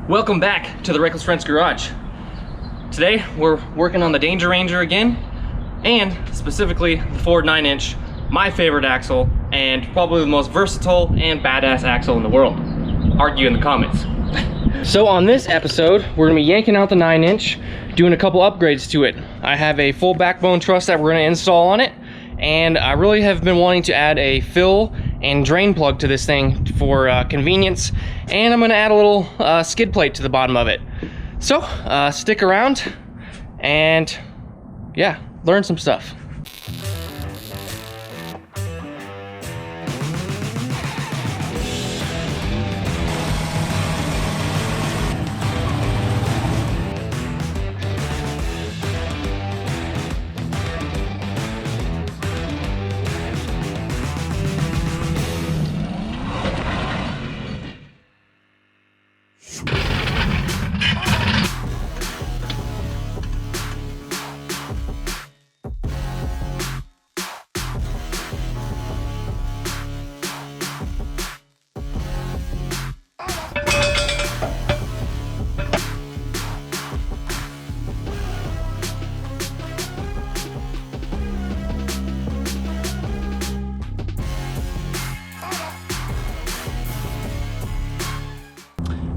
Welcome back to the Reckless Wrench Garage. Today we're working on the Danger Ranger again, and specifically the Ford 9-inch, my favorite axle, and probably the most versatile and badass axle in the world. Argue in the comments. So on this episode, we're gonna be yanking out the 9-inch, doing a couple upgrades to it. I have a full backbone truss that we're gonna install on it, and I really have been wanting to add a fill and drain plug to this thing for convenience, and I'm gonna add a little skid plate to the bottom of it. So stick around and yeah, learn some stuff.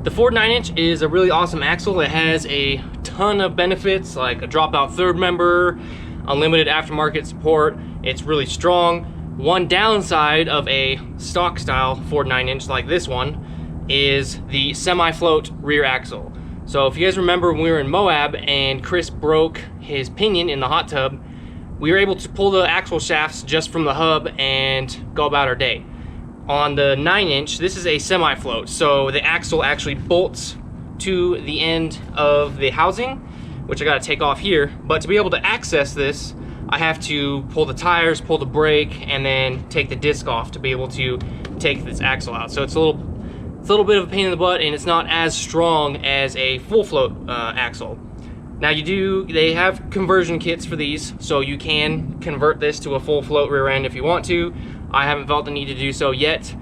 The Ford 9-inch is a really awesome axle. It has a ton of benefits like a dropout third member, unlimited aftermarket support. It's really strong. One downside of a stock style Ford 9-inch like this one is the semi-float rear axle. So if you guys remember when we were in Moab and Chris broke his pinion in the hot tub, we were able to pull the axle shafts just from the hub and go about our day. On the 9-inch, this is a semi-float, so the axle actually bolts to the end of the housing, which I gotta take off here. But to be able to access this, I have to pull the tires, pull the brake, and then take the disc off to be able to take this axle out. So it's a little bit of a pain in the butt, and it's not as strong as a full float axle. Now they have conversion kits for these, so you can convert this to a full float rear end if you want to. I haven't felt the need to do so yet.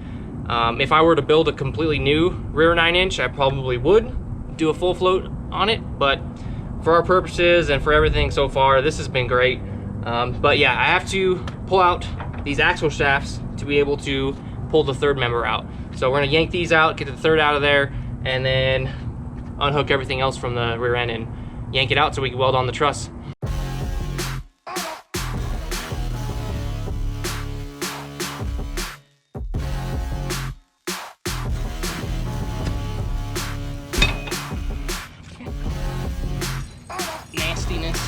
If I were to build a completely new rear 9-inch, I probably would do a full float on it, but for our purposes and for everything so far, this has been great. But yeah, I have to pull out these axle shafts to be able to pull the third member out. So we're gonna yank these out, get the third out of there, and then unhook everything else from the rear end and yank it out so we can weld on the truss. Nastiness.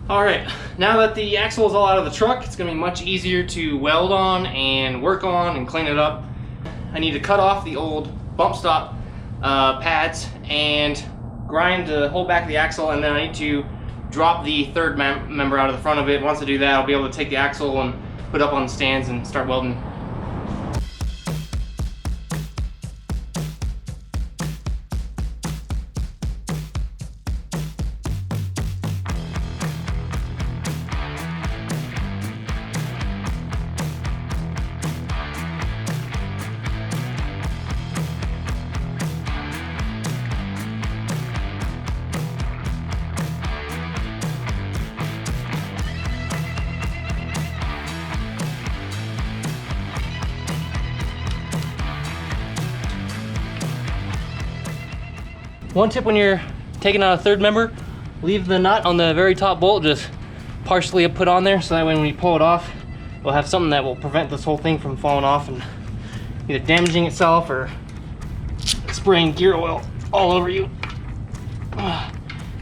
All right, now that the axle is all out of the truck, it's gonna be much easier to weld on and work on and clean it up. I need to cut off the old bump stop pads and grind the whole back of the axle, and then I need to drop the third member out of the front of it. Once I do that, I'll be able to take the axle and put it up on the stands and start welding. One tip when you're taking out a third member, leave the nut on the very top bolt just partially put on there, so that way when you pull it off, we'll have something that will prevent this whole thing from falling off and either damaging itself or spraying gear oil all over you.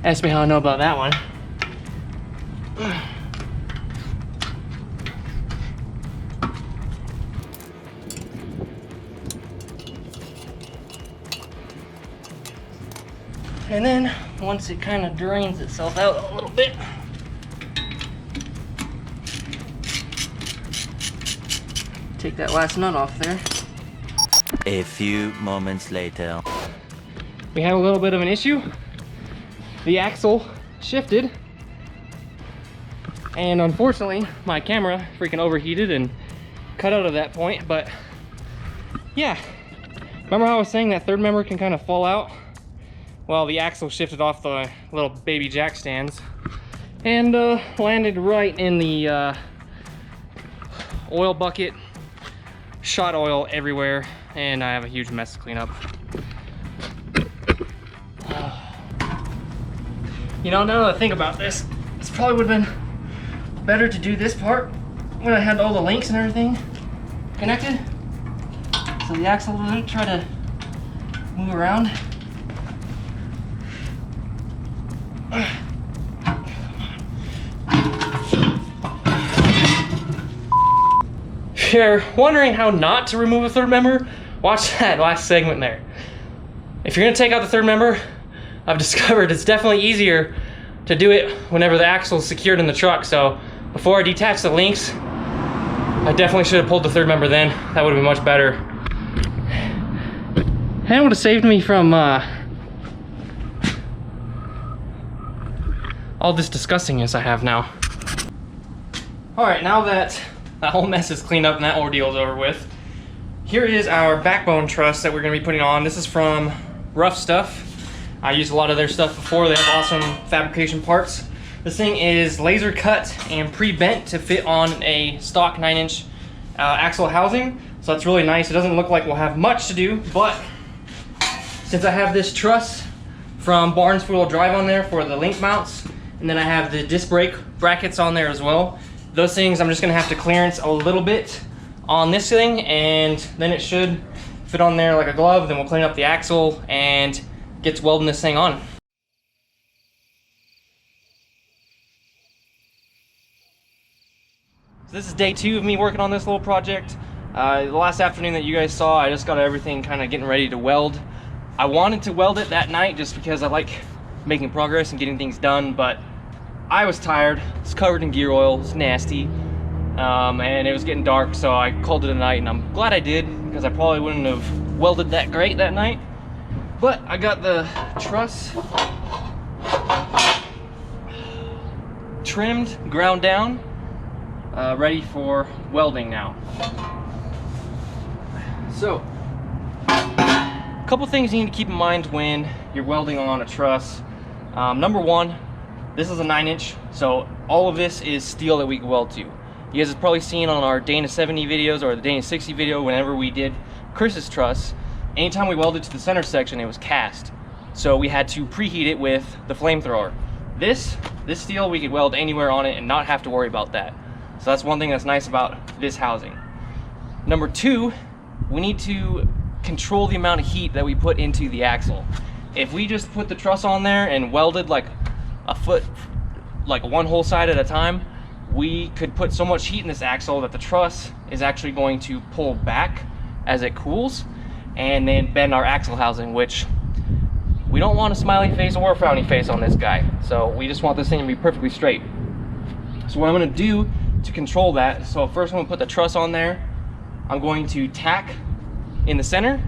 Ask me how I know about that one. And then once it kind of drains itself out a little bit, take that last nut off there. A few moments later. We had a little bit of an issue. The axle shifted, and unfortunately my camera freaking overheated and cut out at that point. But yeah, remember how I was saying that third member can kind of fall out? Well, the axle shifted off the little baby jack stands and landed right in the oil bucket. Shot oil everywhere, and I have a huge mess to clean up. You know, now that I think about this, this probably would have been better to do this part when I had all the links and everything connected, so the axle wouldn't try to move around. If you're wondering how not to remove a third member, watch that last segment there. If you're gonna take out the third member, I've discovered it's definitely easier to do it whenever the axle is secured in the truck. So before I detach the links, I definitely should have pulled the third member then. That would have been much better. And it would have saved me from all this disgustingness I have now. All right, now that that whole mess is cleaned up and that ordeal is over with, here is our backbone truss that we're gonna be putting on. This is from Ruffstuff. I used a lot of their stuff before. They have awesome fabrication parts. This thing is laser cut and pre-bent to fit on a stock 9-inch axle housing. So that's really nice. It doesn't look like we'll have much to do, but since I have this truss from Barnes 4-wheel drive on there for the link mounts, and then I have the disc brake brackets on there as well, those things I'm just gonna have to clearance a little bit on this thing, and then it should fit on there like a glove. Then we'll clean up the axle and get to welding this thing on. So this is day 2 of me working on this little project. The last afternoon that you guys saw, I just got everything kind of getting ready to weld. I wanted to weld it that night just because I like making progress and getting things done, but I was tired. It's covered in gear oil, it's nasty, and it was getting dark, so I called it a night, and I'm glad I did, because I probably wouldn't have welded that great that night. But I got the truss trimmed, ground down, ready for welding now. So, a couple things you need to keep in mind when you're welding on a truss. Number one, this is a 9-inch, so all of this is steel that we can weld to. You guys have probably seen on our Dana 70 videos or the Dana 60 video, whenever we did Chris's truss, anytime we welded to the center section, it was cast. So we had to preheat it with the flamethrower. This steel, we could weld anywhere on it and not have to worry about that. So that's one thing that's nice about this housing. Number two, we need to control the amount of heat that we put into the axle. If we just put the truss on there and welded like a foot, like one whole side at a time, we could put so much heat in this axle that the truss is actually going to pull back as it cools and then bend our axle housing, which we don't want a smiley face or a frowny face on this guy. So we just want this thing to be perfectly straight. So what I'm gonna do to control that, so first I'm gonna put the truss on there. I'm going to tack in the center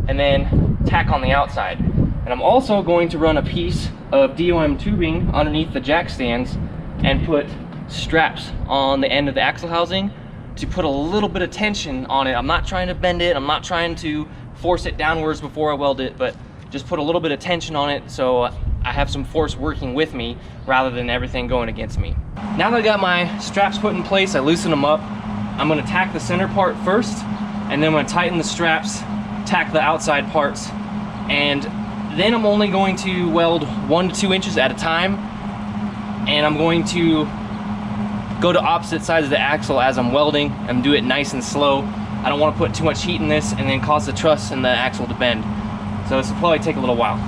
and then tack on the outside. And I'm also going to run a piece of DOM tubing underneath the jack stands and put straps on the end of the axle housing to put a little bit of tension on it. I'm not trying to bend it, I'm not trying to force it downwards before I weld it, but just put a little bit of tension on it so I have some force working with me rather than everything going against me. Now that I got my straps put in place, I loosen them up. I'm gonna tack the center part first, and then I'm gonna tighten the straps, tack the outside parts, and Then I'm only going to weld 1 to 2 inches at a time, and I'm going to go to opposite sides of the axle as I'm welding and do it nice and slow. I don't want to put too much heat in this and then cause the truss and the axle to bend. So this will probably take a little while.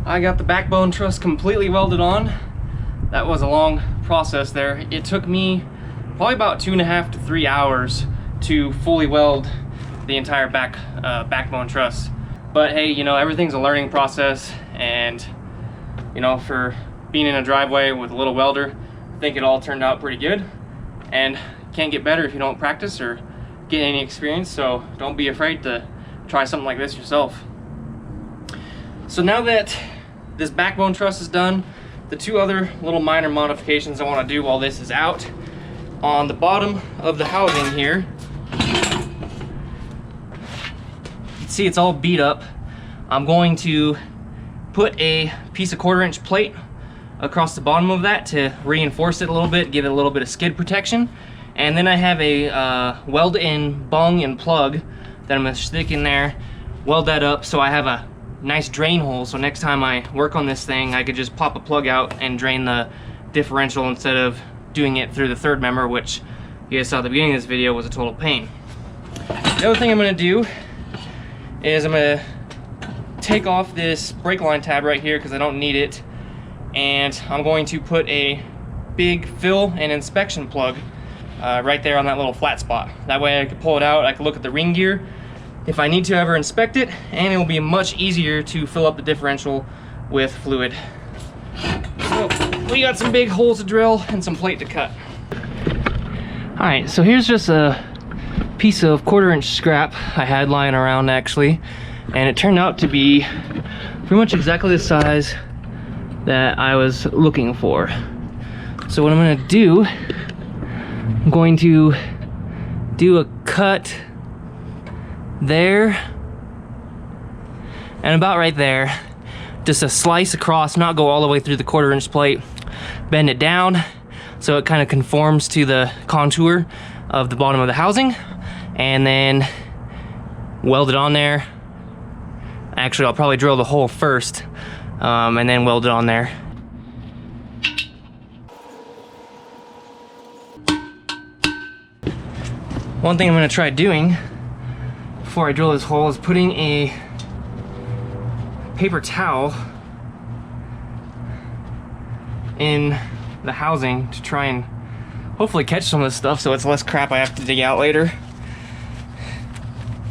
I got the backbone truss completely welded on. That was a long process there. It took me probably about 2.5 to 3 hours to fully weld the entire backbone truss. But hey, you know, everything's a learning process, and you know, for being in a driveway with a little welder, I think it all turned out pretty good, and can't get better if you don't practice or get any experience. So don't be afraid to try something like this yourself. So now that this backbone truss is done, the two other little minor modifications I want to do while this is out, on the bottom of the housing here, you can see it's all beat up. I'm going to put a piece of 1/4 inch plate across the bottom of that to reinforce it a little bit, give it a little bit of skid protection. And then I have a weld-in bung and plug that I'm going to stick in there, weld that up so I have a nice drain hole, so next time I work on this thing I could just pop a plug out and drain the differential instead of doing it through the third member, which you guys saw at the beginning of this video was a total pain. The other thing I'm going to do is I'm going to take off this brake line tab right here because I don't need it, and I'm going to put a big fill and inspection plug right there on that little flat spot. That way I can pull it out, I can look at the ring gear if I need to ever inspect it, and it will be much easier to fill up the differential with fluid. So we got some big holes to drill and some plate to cut. Alright, so here's just a piece of 1/4 inch scrap I had lying around actually, and it turned out to be pretty much exactly the size that I was looking for. So what I'm going to do, I'm going to do a cut there and about right there, just a slice across, not go all the way through the 1/4 inch plate, bend it down so it kind of conforms to the contour of the bottom of the housing, and then weld it on there. Actually, I'll probably drill the hole first and then weld it on there. One thing I'm gonna try doing before I drill this hole is putting a paper towel in the housing to try and hopefully catch some of this stuff so it's less crap I have to dig out later.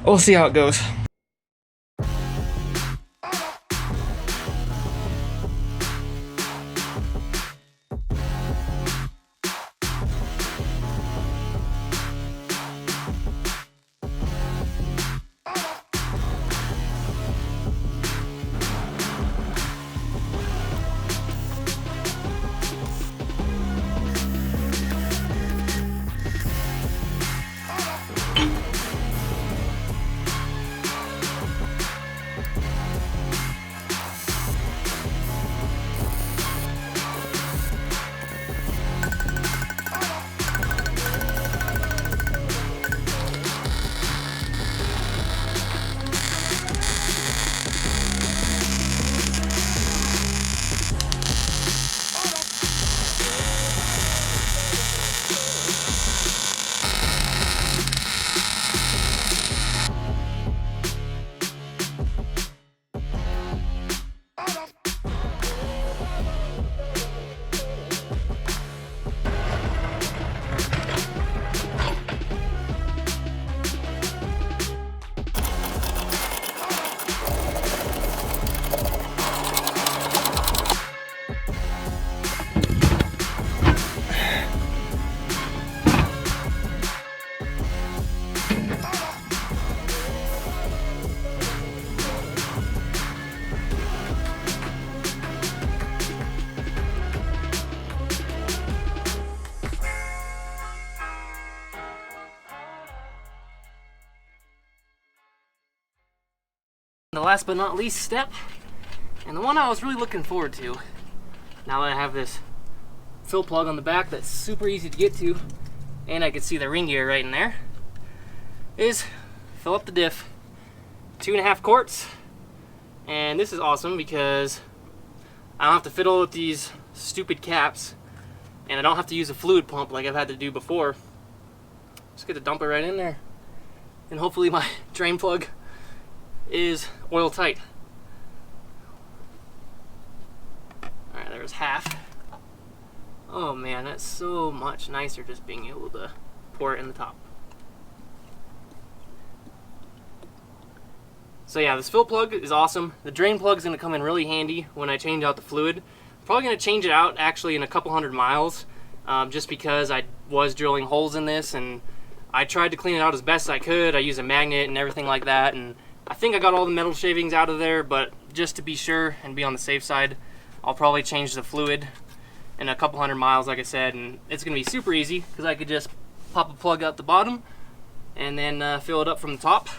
We'll see how it goes. The last but not least step, and the one I was really looking forward to, now that I have this fill plug on the back that's super easy to get to, and I can see the ring gear right in there, is fill up the diff. 2.5 quarts, and this is awesome because I don't have to fiddle with these stupid caps, and I don't have to use a fluid pump like I've had to do before. Just get to dump it right in there, and hopefully my drain plug is oil tight. Alright, there's half. Oh man, that's so much nicer just being able to pour it in the top. So yeah, this fill plug is awesome. The drain plug is going to come in really handy when I change out the fluid. I'm probably going to change it out actually in a couple hundred miles, just because I was drilling holes in this and I tried to clean it out as best I could. I used a magnet and everything like that, and I think I got all the metal shavings out of there, but just to be sure and be on the safe side, I'll probably change the fluid in a couple hundred miles, like I said, and it's going to be super easy because I could just pop a plug out the bottom and then fill it up from the top.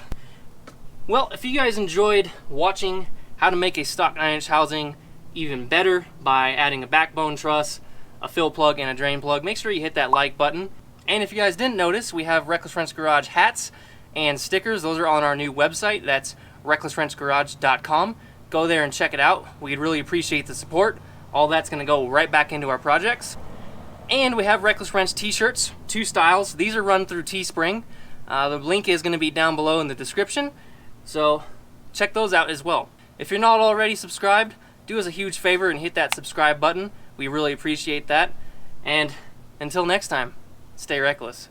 Well, if you guys enjoyed watching how to make a stock 9-inch housing even better by adding a backbone truss, a fill plug, and a drain plug, make sure you hit that like button. And if you guys didn't notice, we have Reckless Wrench Garage hats and stickers. Those are on our new website. That's RecklessWrenchGarage.com. Go there and check it out. We'd really appreciate the support. All that's going to go right back into our projects. And we have Reckless Wrench t-shirts, 2 styles. These are run through Teespring. The link is going to be down below in the description, so check those out as well. If you're not already subscribed, do us a huge favor and hit that subscribe button. We really appreciate that. And until next time, stay reckless.